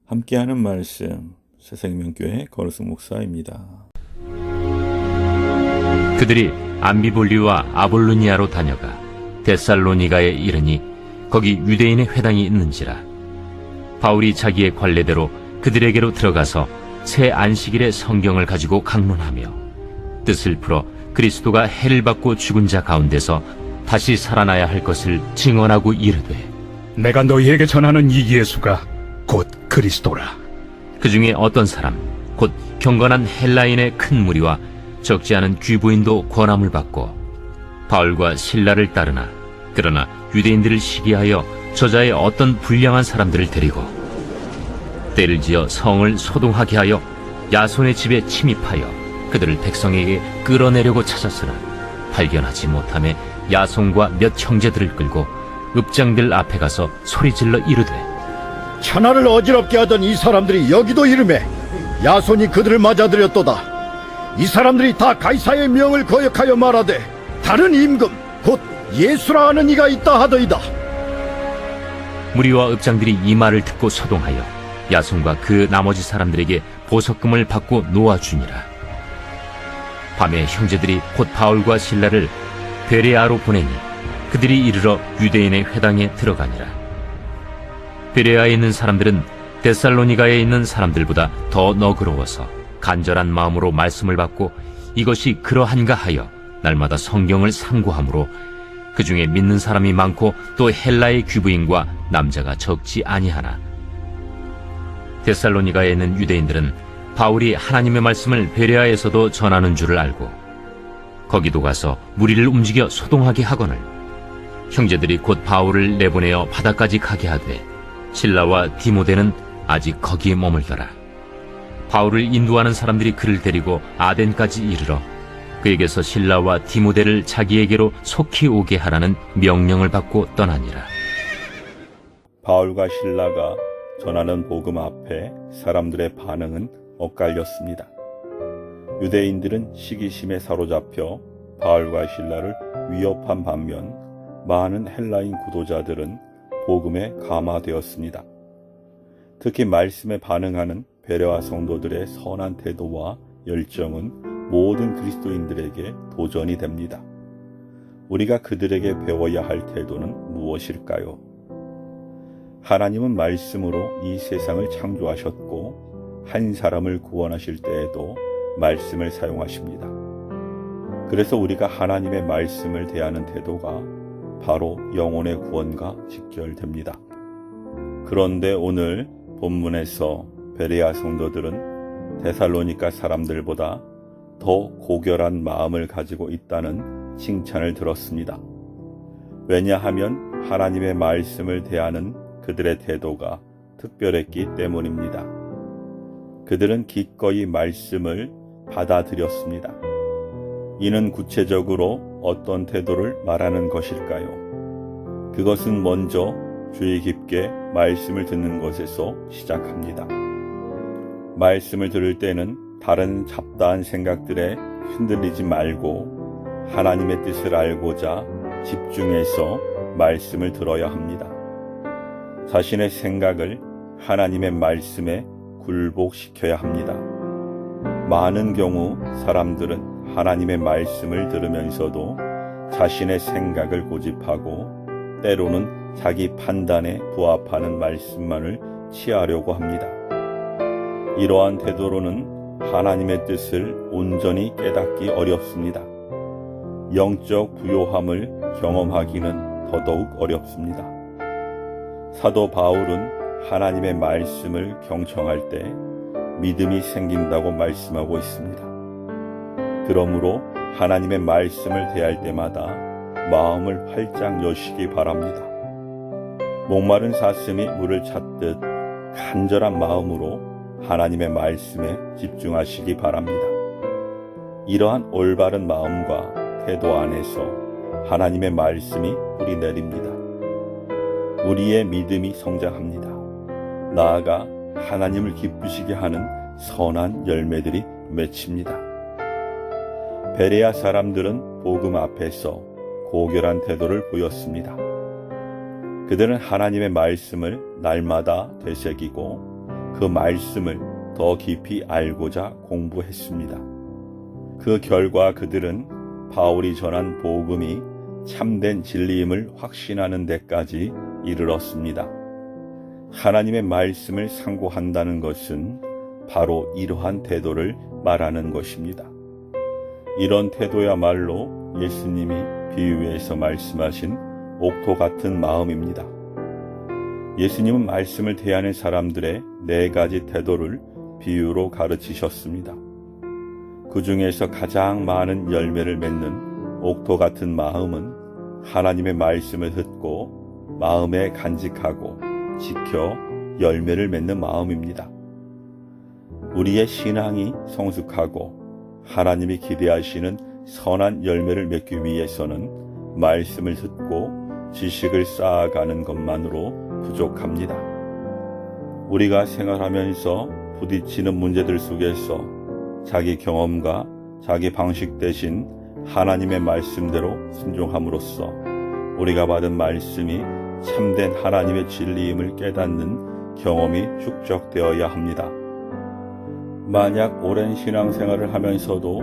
함께하는 말씀 새생명교회 거르승 목사입니다. 그들이 암비볼리와 아볼로니아로 다녀가 데살로니가에 이르니 거기 유대인의 회당이 있는지라. 바울이 자기의 관례대로 그들에게로 들어가서 새 안식일에 성경을 가지고 강론하며 뜻을 풀어 그리스도가 해를 받고 죽은 자 가운데서 다시 살아나야 할 것을 증언하고 이르되, 내가 너희에게 전하는 이 예수가 곧 그리스도라. 그 중에 어떤 사람 곧 경건한 헬라인의 큰 무리와 적지 않은 귀부인도 권함을 받고 바울과 실라를 따르나, 그러나 유대인들을 시기하여 저자의 어떤 불량한 사람들을 데리고 때를 지어 성을 소동하게 하여 야손의 집에 침입하여 그들을 백성에게 끌어내려고 찾았으나 발견하지 못하며 야손과 몇 형제들을 끌고 읍장들 앞에 가서 소리질러 이르되, 천하를 어지럽게 하던 이 사람들이 여기도 이르매 야손이 그들을 맞아들였도다. 이 사람들이 다 가이사의 명을 거역하여 말하되 다른 임금 곧 예수라 하는 이가 있다 하더이다. 무리와 읍장들이 이 말을 듣고 소동하여 야손과 그 나머지 사람들에게 보석금을 받고 놓아주니라. 밤에 형제들이 곧 바울과 실라를 베레아로 보내니 그들이 이르러 유대인의 회당에 들어가니라. 베레아에 있는 사람들은 데살로니가에 있는 사람들보다 더 너그러워서 간절한 마음으로 말씀을 받고 이것이 그러한가 하여 날마다 성경을 상고하므로 그 중에 믿는 사람이 많고 또 헬라의 귀부인과 남자가 적지 아니하나, 데살로니가에 있는 유대인들은 바울이 하나님의 말씀을 베레아에서도 전하는 줄을 알고 거기도 가서 무리를 움직여 소동하게 하거늘 형제들이 곧 바울을 내보내어 바다까지 가게 하되 실라와 디모데는 아직 거기에 머물더라. 바울을 인도하는 사람들이 그를 데리고 아덴까지 이르러 그에게서 실라와 디모데를 자기에게로 속히 오게 하라는 명령을 받고 떠나니라. 바울과 실라가 전하는 복음 앞에 사람들의 반응은 엇갈렸습니다. 유대인들은 시기심에 사로잡혀 바울과 실라를 위협한 반면 많은 헬라인 구도자들은 복음에 감화되었습니다. 특히 말씀에 반응하는 베레아 성도들의 선한 태도와 열정은 모든 그리스도인들에게 도전이 됩니다. 우리가 그들에게 배워야 할 태도는 무엇일까요? 하나님은 말씀으로 이 세상을 창조하셨고 한 사람을 구원하실 때에도 말씀을 사용하십니다. 그래서 우리가 하나님의 말씀을 대하는 태도가 바로 영혼의 구원과 직결됩니다. 그런데 오늘 본문에서 베레아 성도들은 데살로니가 사람들보다 더 고결한 마음을 가지고 있다는 칭찬을 들었습니다. 왜냐하면 하나님의 말씀을 대하는 그들의 태도가 특별했기 때문입니다. 그들은 기꺼이 말씀을 받아들였습니다. 이는 구체적으로 어떤 태도를 말하는 것일까요? 그것은 먼저 주의 깊게 말씀을 듣는 것에서 시작합니다. 말씀을 들을 때는 다른 잡다한 생각들에 흔들리지 말고 하나님의 뜻을 알고자 집중해서 말씀을 들어야 합니다. 자신의 생각을 하나님의 말씀에 굴복시켜야 합니다. 많은 경우 사람들은 하나님의 말씀을 들으면서도 자신의 생각을 고집하고 때로는 자기 판단에 부합하는 말씀만을 취하려고 합니다. 이러한 태도로는 하나님의 뜻을 온전히 깨닫기 어렵습니다. 영적 부요함을 경험하기는 더더욱 어렵습니다. 사도 바울은 하나님의 말씀을 경청할 때 믿음이 생긴다고 말씀하고 있습니다. 그러므로 하나님의 말씀을 대할 때마다 마음을 활짝 여시기 바랍니다. 목마른 사슴이 물을 찾듯 간절한 마음으로 하나님의 말씀에 집중하시기 바랍니다. 이러한 올바른 마음과 태도 안에서 하나님의 말씀이 뿌리내립니다. 우리의 믿음이 성장합니다. 나아가 하나님을 기쁘시게 하는 선한 열매들이 맺힙니다. 베레아 사람들은 복음 앞에서 고결한 태도를 보였습니다. 그들은 하나님의 말씀을 날마다 되새기고 그 말씀을 더 깊이 알고자 공부했습니다. 그 결과 그들은 바울이 전한 복음이 참된 진리임을 확신하는 데까지 이르렀습니다. 하나님의 말씀을 상고한다는 것은 바로 이러한 태도를 말하는 것입니다. 이런 태도야말로 예수님이 비유에서 말씀하신 옥토 같은 마음입니다. 예수님은 말씀을 대하는 사람들의 4가지 태도를 비유로 가르치셨습니다. 그 중에서 가장 많은 열매를 맺는 옥토 같은 마음은 하나님의 말씀을 듣고 마음에 간직하고 지켜 열매를 맺는 마음입니다. 우리의 신앙이 성숙하고 하나님이 기대하시는 선한 열매를 맺기 위해서는 말씀을 듣고 지식을 쌓아가는 것만으로 부족합니다. 우리가 생활하면서 부딪히는 문제들 속에서 자기 경험과 자기 방식 대신 하나님의 말씀대로 순종함으로써 우리가 받은 말씀이 참된 하나님의 진리임을 깨닫는 경험이 축적되어야 합니다. 만약 오랜 신앙생활을 하면서도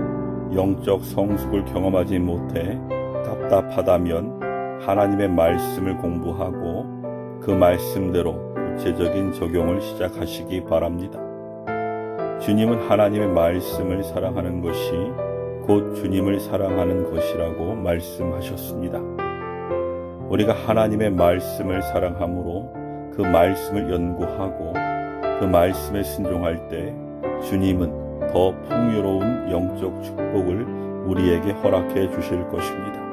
영적 성숙을 경험하지 못해 답답하다면 하나님의 말씀을 공부하고 그 말씀대로 구체적인 적용을 시작하시기 바랍니다. 주님은 하나님의 말씀을 사랑하는 것이 곧 주님을 사랑하는 것이라고 말씀하셨습니다. 우리가 하나님의 말씀을 사랑함으로 그 말씀을 연구하고 그 말씀에 순종할 때 주님은 더 풍요로운 영적 축복을 우리에게 허락해 주실 것입니다.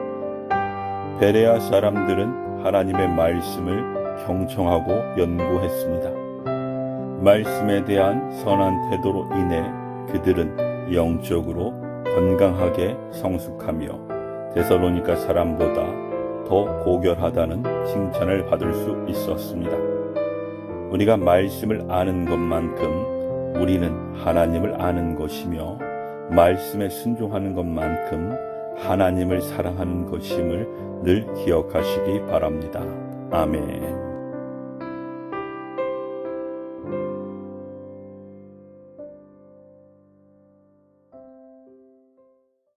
베레아 사람들은 하나님의 말씀을 경청하고 연구했습니다. 말씀에 대한 선한 태도로 인해 그들은 영적으로 건강하게 성숙하며 데살로니가 사람보다 더 고결하다는 칭찬을 받을 수 있었습니다. 우리가 말씀을 아는 것만큼 우리는 하나님을 아는 것이며 말씀에 순종하는 것만큼 하나님을 사랑하는 것임을 늘 기억하시기 바랍니다. 아멘.